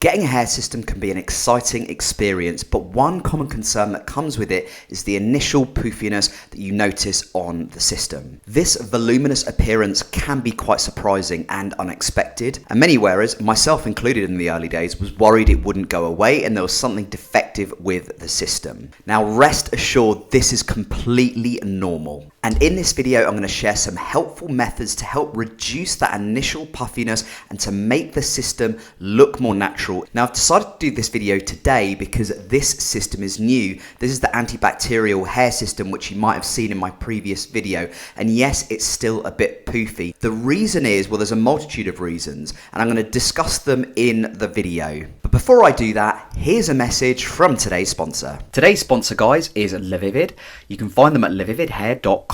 Getting a hair system can be an exciting experience, but one common concern that comes with it is the initial poofiness that you notice on the system. This voluminous appearance can be quite surprising and unexpected, and many wearers, myself included in the early days, was worried it wouldn't go away and there was something defective with the system. Now rest assured, this is completely normal. And in this video, I'm going to share some helpful methods to help reduce that initial puffiness and to make the system look more natural. Now, I've decided to do this video today because this system is new. This is the antibacterial hair system, which you might have seen in my previous video. And yes, it's still a bit poofy. The reason is, well, there's a multitude of reasons, and I'm going to discuss them in the video. But before I do that, here's a message from today's sponsor. Today's sponsor, guys, is LaVivid. You can find them at lavividhair.com.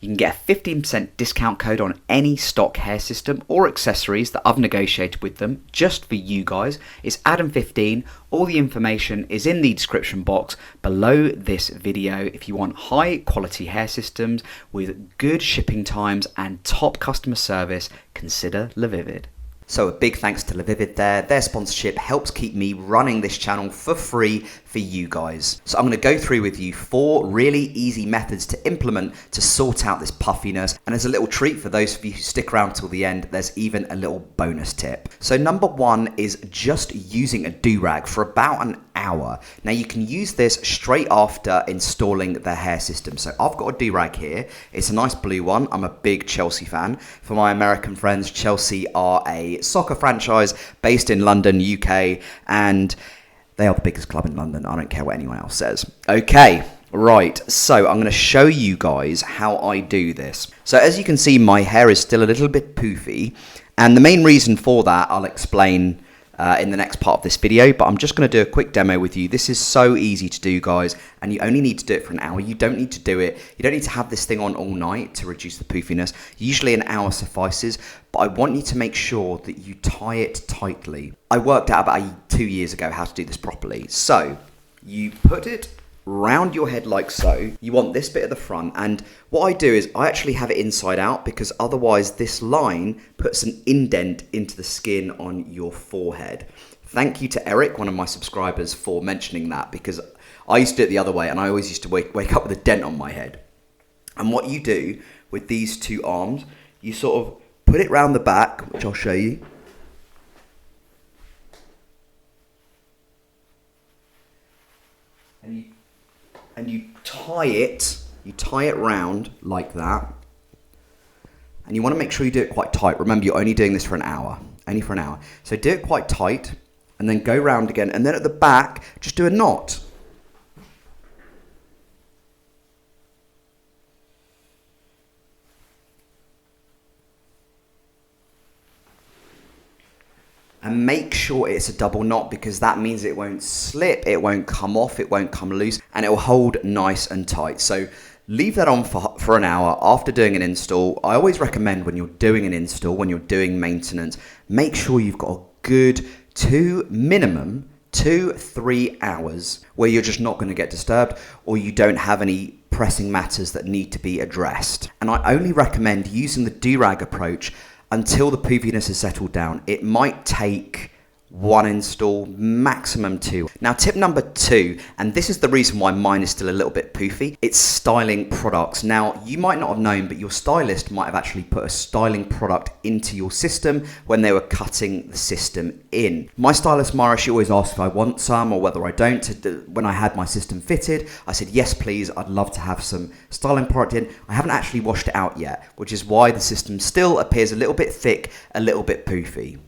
You can get a 15% discount code on any stock hair system or accessories that I've negotiated with them just for you guys. It's Adam15. All the information is in the description box below this video. If you want high quality hair systems with good shipping times and top customer service, consider LaVivid. So a big thanks to LaVivid there. Their sponsorship helps keep me running this channel for free for you guys. So I'm going to go through with you 4 really easy methods to implement to sort out this puffiness. And as a little treat for those of you who stick around till the end, there's even a little bonus tip. So number 1 is just using a durag for about an hour. Now you can use this straight after installing the hair system. So I've got a durag here. It's a nice blue one. I'm a big Chelsea fan. For my American friends, Chelsea are a soccer franchise based in London, UK, and they are the biggest club in London. I don't care what anyone else says. Okay, right, so I'm going to show you guys how I do this. So as you can see, my hair is still a little bit poofy, and the main reason for that I'll explain in the next part of this video, but I'm just going to do a quick demo with you. This is so easy to do, guys, and you only need to do it for an hour. You don't need to do it. You don't need to have this thing on all night to reduce the poofiness. Usually an hour suffices, but I want you to make sure that you tie it tightly. I worked out about 2 years ago how to do this properly. So you put it round your head like so. You want this bit at the front, and what I do is I actually have it inside out because otherwise this line puts an indent into the skin on your forehead. Thank you to Eric, one of my subscribers, for mentioning that, because I used to do it the other way and I always used to wake up with a dent on my head. And what you do with these 2 arms, you sort of put it round the back, which I'll show you. And you tie it round like that. And you want to make sure you do it quite tight. Remember, you're only doing this for an hour, only for an hour. So do it quite tight and then go round again. And then at the back, just do a knot. And make sure it's a double knot, because that means it won't slip, it won't come off, it won't come loose, and it will hold nice and tight. So leave that on for an hour after doing an install. I always recommend when you're doing an install, when you're doing maintenance, make sure you've got a good minimum 2-3 hours where you're just not going to get disturbed or you don't have any pressing matters that need to be addressed. And I only recommend using the durag approach until the poofiness is settled down. It might take 1 install, maximum 2. Now tip number 2, and this is the reason why mine is still a little bit poofy, it's styling products. Now you might not have known, but your stylist might have actually put a styling product into your system when they were cutting the system in. My stylist Mara, she always asks if I want some or whether I don't. When I had my system fitted, I said yes please, I'd love to have some styling product in. I haven't actually washed it out yet, which is why the system still appears a little bit thick, a little bit poofy.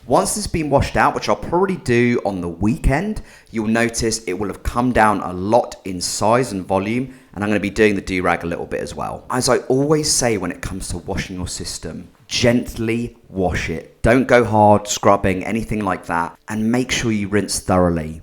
Once this has been washed out, which I'll probably do on the weekend, you'll notice it will have come down a lot in size and volume, and I'm going to be doing the durag a little bit as well. As I always say when it comes to washing your system, gently wash it. Don't go hard, scrubbing, anything like that, and make sure you rinse thoroughly.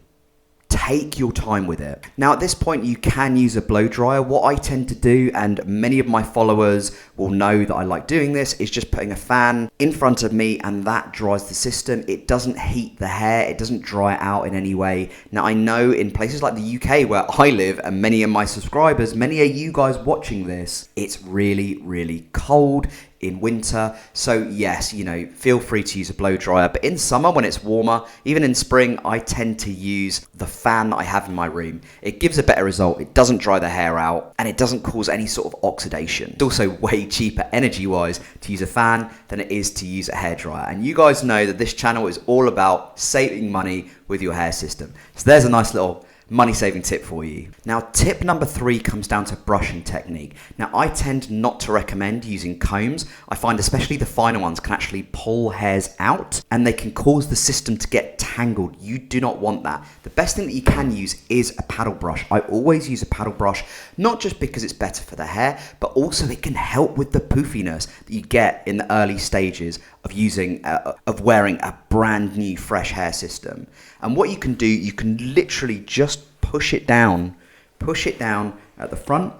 Take your time with it. Now at this point you can use a blow dryer. What I tend to do, and many of my followers will know that I like doing this, is just putting a fan in front of me and that dries the system. It doesn't heat the hair, it doesn't dry it out in any way. Now I know in places like the UK where I live and many of my subscribers, many of you guys watching this, it's really, really cold. in winter. So yes, you know, feel free to use a blow dryer, but in summer when it's warmer, even in spring, I tend to use the fan that I have in my room. It gives a better result. It doesn't dry the hair out and it doesn't cause any sort of oxidation. It's also way cheaper energy wise to use a fan than it is to use a hairdryer. And you guys know that this channel is all about saving money with your hair system. So there's a nice little money saving tip for you. Now, tip number 3 comes down to brushing technique. Now, I tend not to recommend using combs. I find especially the finer ones can actually pull hairs out and they can cause the system to get tangled. You do not want that. The best thing that you can use is a paddle brush. I always use a paddle brush, not just because it's better for the hair, but also it can help with the poofiness that you get in the early stages of wearing a brand new fresh hair system. And what you can do, you can literally just push it down at the front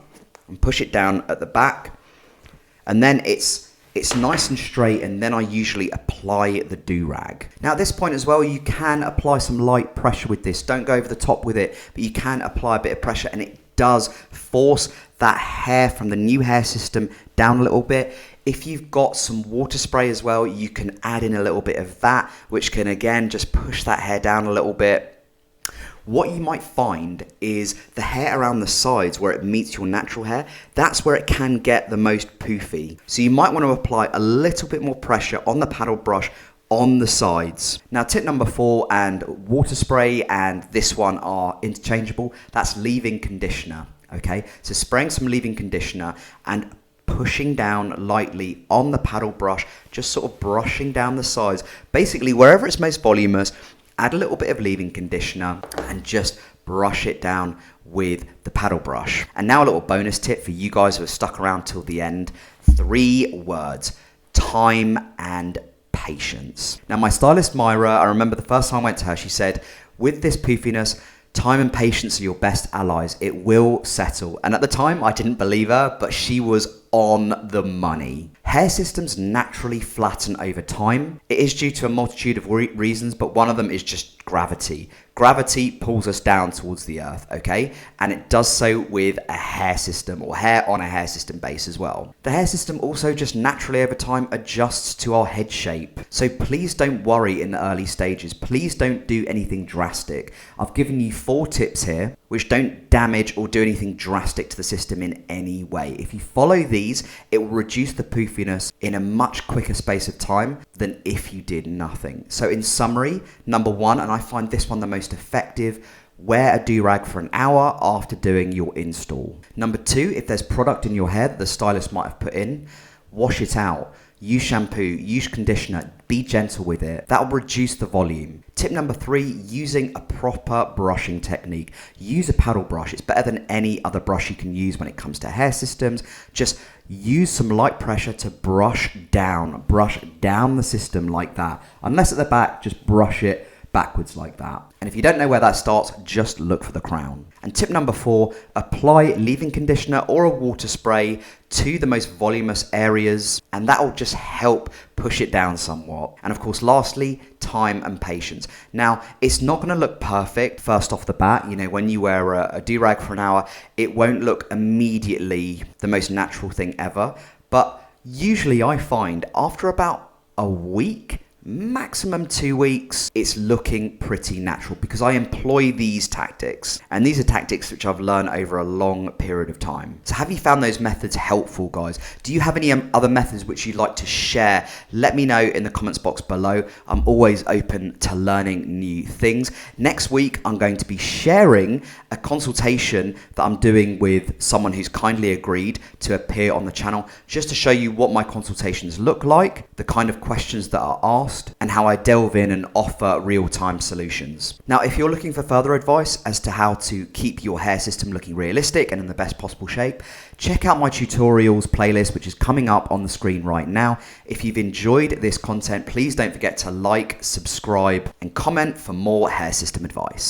and push it down at the back, and then it's nice and straight, and then I usually apply the durag. Now at this point as well, you can apply some light pressure with this. Don't go over the top with it, but you can apply a bit of pressure and it does force that hair from the new hair system down a little bit. If you've got some water spray as well, you can add in a little bit of that, which can again just push that hair down a little bit. What you might find is the hair around the sides where it meets your natural hair, that's where it can get the most poofy. So you might want to apply a little bit more pressure on the paddle brush on the sides. Now tip number 4, and water spray and this one are interchangeable, that's leave-in conditioner. Okay, so spraying some leave-in conditioner and pushing down lightly on the paddle brush, just sort of brushing down the sides. Basically, wherever it's most voluminous, add a little bit of leave-in conditioner and just brush it down with the paddle brush. And now a little bonus tip for you guys who have stuck around till the end. 3 words: time and patience. Now my stylist Myra, I remember the first time I went to her, she said, with this poofiness, time and patience are your best allies. It will settle. And at the time, I didn't believe her, but she was on the money. Hair systems naturally flatten over time. It is due to a multitude of reasons, but one of them is just gravity. Gravity pulls us down towards the earth, okay? And it does so with a hair system, or hair on a hair system base as well. The hair system also just naturally over time adjusts to our head shape. So please don't worry in the early stages. Please don't do anything drastic. I've given you 4 tips here which don't damage or do anything drastic to the system in any way. If you follow these, it will reduce the poofiness in a much quicker space of time than if you did nothing. So in summary, number 1, and I find this one the most effective, wear a durag for an hour after doing your install. Number 2, if there's product in your hair that the stylist might have put in, wash it out. Use shampoo, use conditioner, be gentle with it. That will reduce the volume. Tip number 3, using a proper brushing technique. Use a paddle brush. It's better than any other brush you can use when it comes to hair systems. Just use some light pressure to brush down the system like that. Unless at the back, just brush it backwards like that. And if you don't know where that starts, just look for the crown. And tip number 4, apply leave-in conditioner or a water spray to the most voluminous areas, and that will just help push it down somewhat. And of course, lastly, time and patience. Now, it's not going to look perfect first off the bat. You know, when you wear a durag for an hour, it won't look immediately the most natural thing ever. But usually I find after about a week, maximum 2 weeks, it's looking pretty natural because I employ these tactics, and these are tactics which I've learned over a long period of time. So have you found those methods helpful, guys? Do you have any other methods which you'd like to share? Let me know in the comments box below. I'm always open to learning new things. Next week, I'm going to be sharing a consultation that I'm doing with someone who's kindly agreed to appear on the channel, just to show you what my consultations look like, the kind of questions that are asked, and how I delve in and offer real-time solutions. Now, if you're looking for further advice as to how to keep your hair system looking realistic and in the best possible shape, check out my tutorials playlist, which is coming up on the screen right now. If you've enjoyed this content, please don't forget to like, subscribe, and comment for more hair system advice.